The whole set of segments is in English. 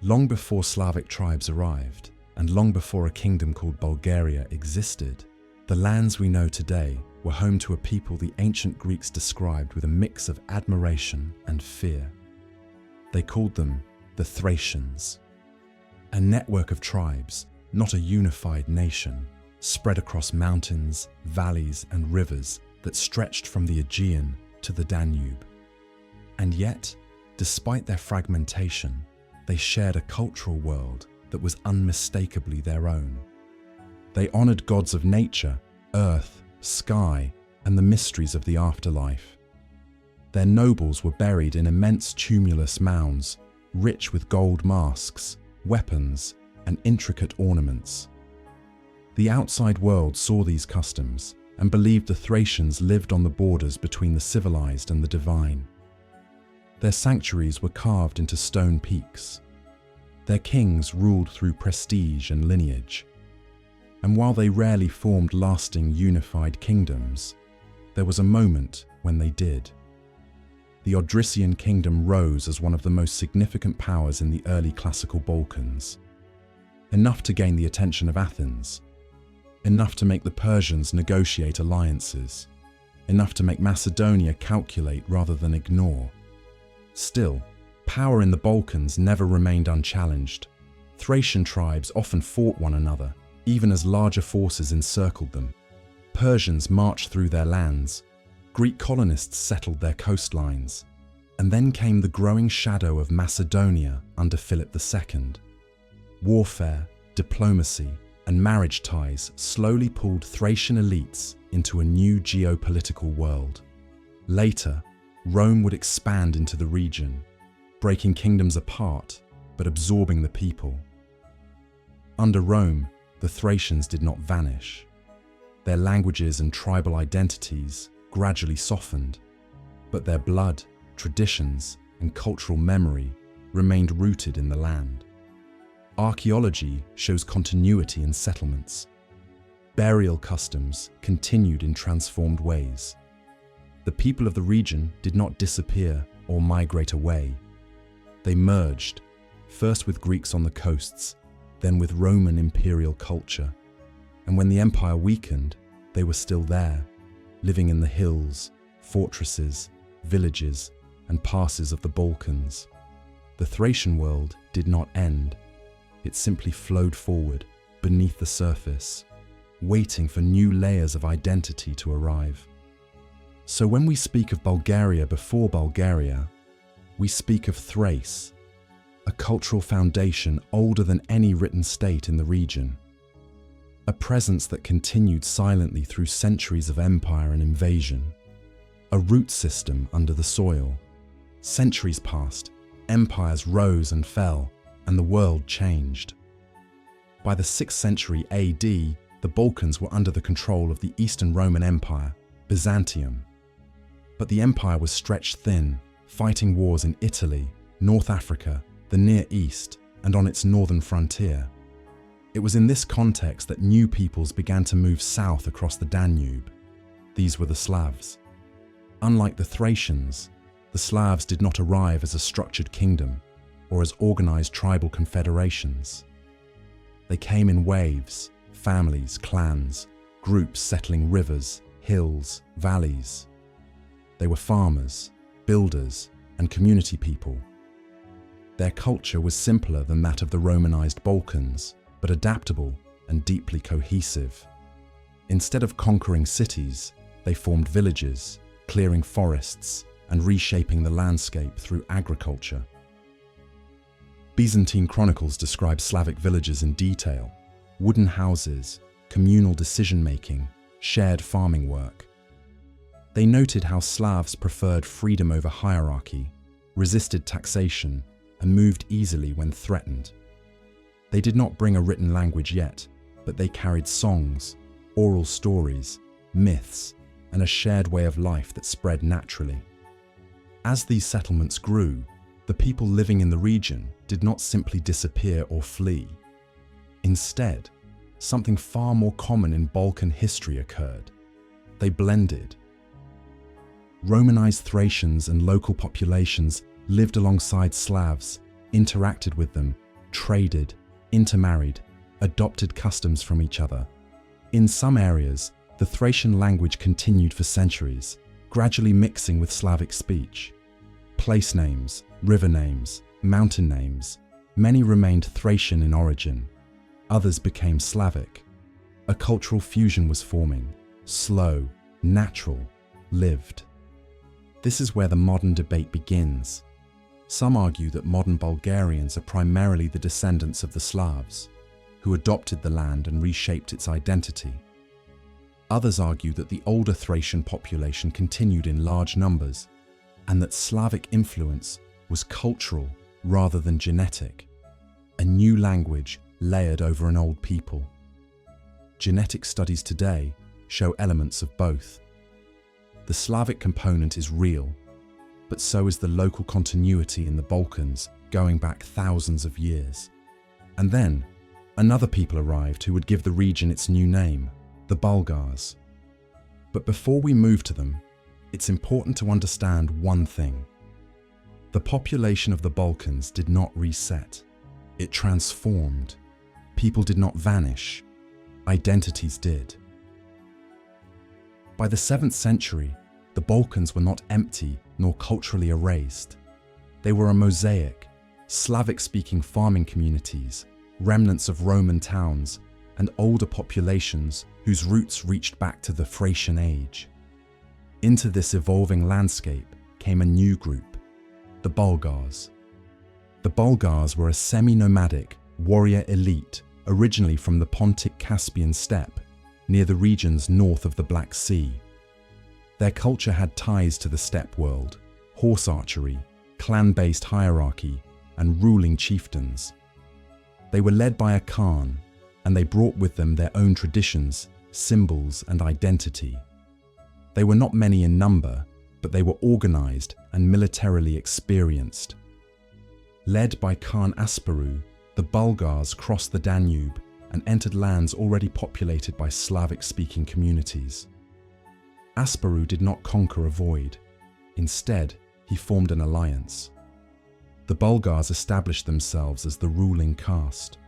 Long before Slavic tribes arrived, and long before a kingdom called Bulgaria existed, the lands we know today were home to a people the ancient Greeks described with a mix of admiration and fear. They called them the Thracians. A network of tribes, not a unified nation, spread across mountains, valleys, and rivers that stretched from the Aegean to the Danube. And yet, despite their fragmentation, they shared a cultural world that was unmistakably their own. They honored gods of nature, earth, sky, and the mysteries of the afterlife. Their nobles were buried in immense tumulus mounds, rich with gold masks, weapons, and intricate ornaments. The outside world saw these customs and believed the Thracians lived on the borders between the civilized and the divine. Their sanctuaries were carved into stone peaks. Their kings ruled through prestige and lineage. And while they rarely formed lasting unified kingdoms, there was a moment when they did. The Odrysian kingdom rose as one of the most significant powers in the early classical Balkans. Enough to gain the attention of Athens, enough to make the Persians negotiate alliances, enough to make Macedonia calculate rather than ignore. Still, power in the Balkans never remained unchallenged. Thracian tribes often fought one another, even as larger forces encircled them. Persians marched through their lands, Greek colonists settled their coastlines, and then came the growing shadow of Macedonia under Philip II. Warfare, diplomacy, and marriage ties slowly pulled Thracian elites into a new geopolitical world. Later, Rome would expand into the region, breaking kingdoms apart but absorbing the people. Under Rome, the Thracians did not vanish. Their languages and tribal identities gradually softened, but their blood, traditions, and cultural memory remained rooted in the land. Archaeology shows continuity in settlements. Burial customs continued in transformed ways. The people of the region did not disappear or migrate away. They merged, first with Greeks on the coasts, then with Roman imperial culture. And when the empire weakened, they were still there, living in the hills, fortresses, villages, and passes of the Balkans. The Thracian world did not end. It simply flowed forward, beneath the surface, waiting for new layers of identity to arrive. So when we speak of Bulgaria before Bulgaria, we speak of Thrace, a cultural foundation older than any written state in the region. A presence that continued silently through centuries of empire and invasion. A root system under the soil. Centuries passed, empires rose and fell, and the world changed. By the 6th century AD, the Balkans were under the control of the Eastern Roman Empire, Byzantium. But the empire was stretched thin, fighting wars in Italy, North Africa, the Near East, and on its northern frontier. It was in this context that new peoples began to move south across the Danube. These were the Slavs. Unlike the Thracians, the Slavs did not arrive as a structured kingdom or as organized tribal confederations. They came in waves, families, clans, groups settling rivers, hills, valleys. They were farmers, builders, and community people. Their culture was simpler than that of the Romanized Balkans, but adaptable and deeply cohesive. Instead of conquering cities, they formed villages, clearing forests, and reshaping the landscape through agriculture. Byzantine chronicles describe Slavic villages in detail: wooden houses, communal decision-making, shared farming work. They noted how Slavs preferred freedom over hierarchy, resisted taxation, and moved easily when threatened. They did not bring a written language yet, but they carried songs, oral stories, myths, and a shared way of life that spread naturally. As these settlements grew, the people living in the region did not simply disappear or flee. Instead, something far more common in Balkan history occurred. They blended. Romanized Thracians and local populations lived alongside Slavs, interacted with them, traded, intermarried, adopted customs from each other. In some areas, the Thracian language continued for centuries, gradually mixing with Slavic speech. Place names, river names, mountain names, many remained Thracian in origin. Others became Slavic. A cultural fusion was forming, slow, natural, lived. This is where the modern debate begins. Some argue that modern Bulgarians are primarily the descendants of the Slavs, who adopted the land and reshaped its identity. Others argue that the older Thracian population continued in large numbers, and that Slavic influence was cultural rather than genetic, a new language layered over an old people. Genetic studies today show elements of both. The Slavic component is real, but so is the local continuity in the Balkans going back thousands of years. And then, another people arrived who would give the region its new name, the Bulgars. But before we move to them, it's important to understand one thing. The population of the Balkans did not reset. It transformed. People did not vanish. Identities did. By the 7th century, the Balkans were not empty nor culturally erased. They were a mosaic, Slavic-speaking farming communities, remnants of Roman towns, and older populations whose roots reached back to the Thracian age. Into this evolving landscape came a new group, the Bulgars. The Bulgars were a semi-nomadic, warrior elite originally from the Pontic-Caspian steppe, near the regions north of the Black Sea. Their culture had ties to the steppe world, horse archery, clan-based hierarchy, and ruling chieftains. They were led by a Khan, and they brought with them their own traditions, symbols, and identity. They were not many in number, but they were organized and militarily experienced. Led by Khan Asparuh, the Bulgars crossed the Danube and entered lands already populated by Slavic-speaking communities. Asparuh did not conquer a void. Instead, he formed an alliance. The Bulgars established themselves as the ruling caste,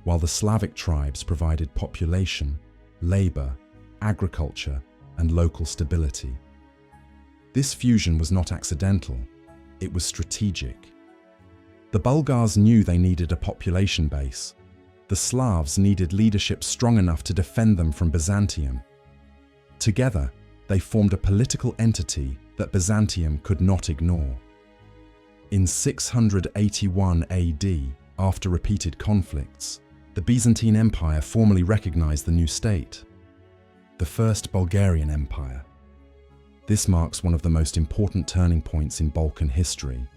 while the Slavic tribes provided population, labor, agriculture, and local stability. This fusion was not accidental, it was strategic. The Bulgars knew they needed a population base. The Slavs needed leadership strong enough to defend them from Byzantium. Together, they formed a political entity that Byzantium could not ignore. In 681 AD, after repeated conflicts, the Byzantine Empire formally recognized the new state, the First Bulgarian Empire. This marks one of the most important turning points in Balkan history.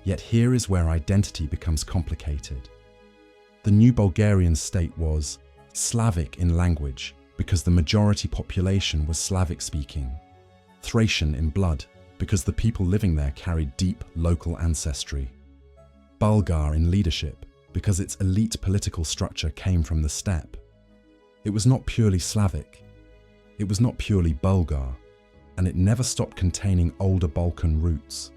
Yet here is where identity becomes complicated. The new Bulgarian state was Slavic in language because the majority population was Slavic-speaking, Thracian in blood because the people living there carried deep local ancestry, Bulgar in leadership because its elite political structure came from the steppe. It was not purely Slavic, it was not purely Bulgar, and it never stopped containing older Balkan roots.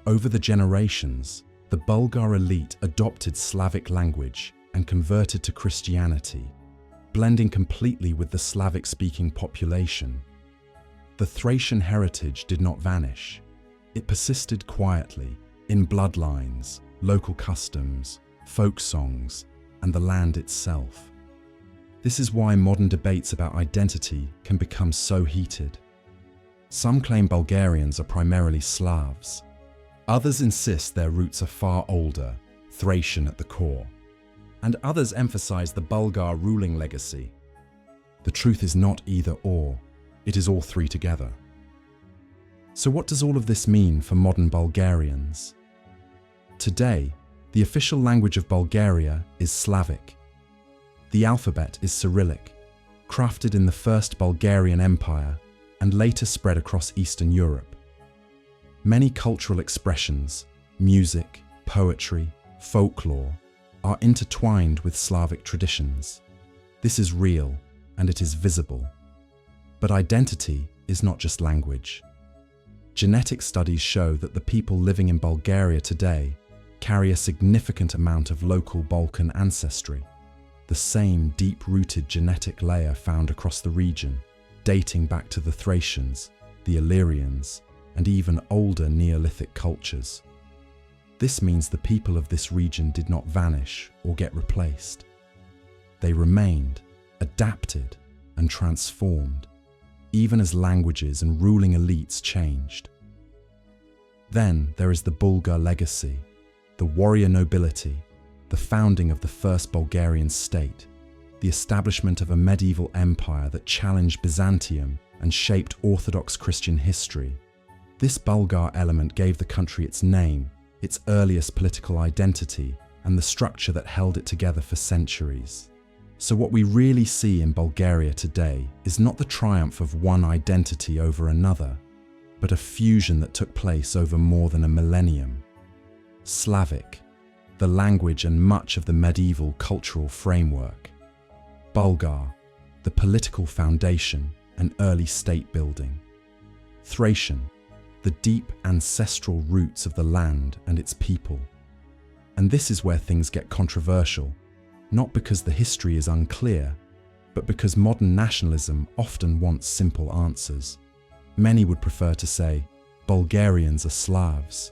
Over the generations, the Bulgar elite adopted Slavic language and converted to Christianity, blending completely with the Slavic-speaking population. The Thracian heritage did not vanish. It persisted quietly in bloodlines, local customs, folk songs, and the land itself. This is why modern debates about identity can become so heated. Some claim Bulgarians are primarily Slavs. Others insist their roots are far older, Thracian at the core. And others emphasize the Bulgar ruling legacy. The truth is not either or, it is all three together. So what does all of this mean for modern Bulgarians? Today, the official language of Bulgaria is Slavic. The alphabet is Cyrillic, crafted in the First Bulgarian Empire and later spread across Eastern Europe. Many cultural expressions, music, poetry, folklore, are intertwined with Slavic traditions. This is real and it is visible. But identity is not just language. Genetic studies show that the people living in Bulgaria today carry a significant amount of local Balkan ancestry, the same deep-rooted genetic layer found across the region, dating back to the Thracians, the Illyrians, and even older Neolithic cultures. This means the people of this region did not vanish or get replaced. They remained, adapted, and transformed, even as languages and ruling elites changed. Then there is the Bulgar legacy, the warrior nobility, the founding of the first Bulgarian state, the establishment of a medieval empire that challenged Byzantium and shaped Orthodox Christian history. This Bulgar element gave the country its name, its earliest political identity, and the structure that held it together for centuries. So what we really see in Bulgaria today is not the triumph of one identity over another, but a fusion that took place over more than a millennium. Slavic, the language and much of the medieval cultural framework. Bulgar, the political foundation and early state building. Thracian, the deep ancestral roots of the land and its people. And this is where things get controversial, not because the history is unclear, but because modern nationalism often wants simple answers. Many would prefer to say, Bulgarians are Slavs,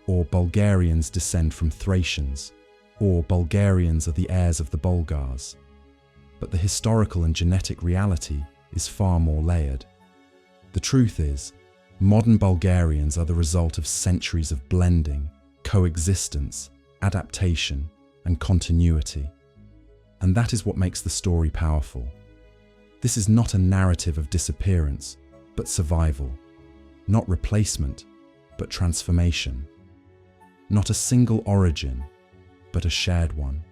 or Bulgarians descend from Thracians, or Bulgarians are the heirs of the Bulgars. But the historical and genetic reality is far more layered. The truth is, modern Bulgarians are the result of centuries of blending, coexistence, adaptation, and continuity. And that is what makes the story powerful. This is not a narrative of disappearance, but survival. Not replacement, but transformation. Not a single origin, but a shared one.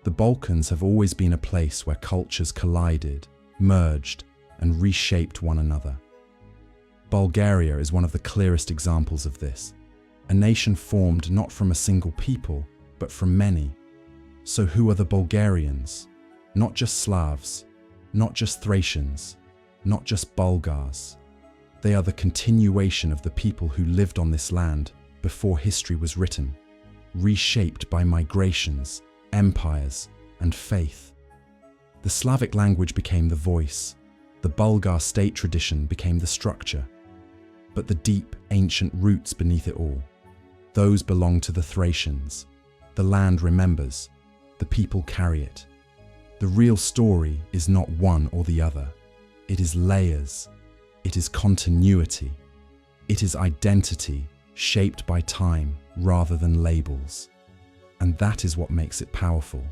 The Balkans have always been a place where cultures collided, merged, and reshaped one another. Bulgaria is one of the clearest examples of this, a nation formed not from a single people, but from many. So who are the Bulgarians? Not just Slavs, not just Thracians, not just Bulgars. They are the continuation of the people who lived on this land before history was written, reshaped by migrations, empires, and faith. The Slavic language became the voice, the Bulgar state tradition became the structure, but the deep, ancient roots beneath it all, those belong to the Thracians. The land remembers, the people carry it. The real story is not one or the other. It is layers. It is continuity. It is identity shaped by time rather than labels. And that is what makes it powerful.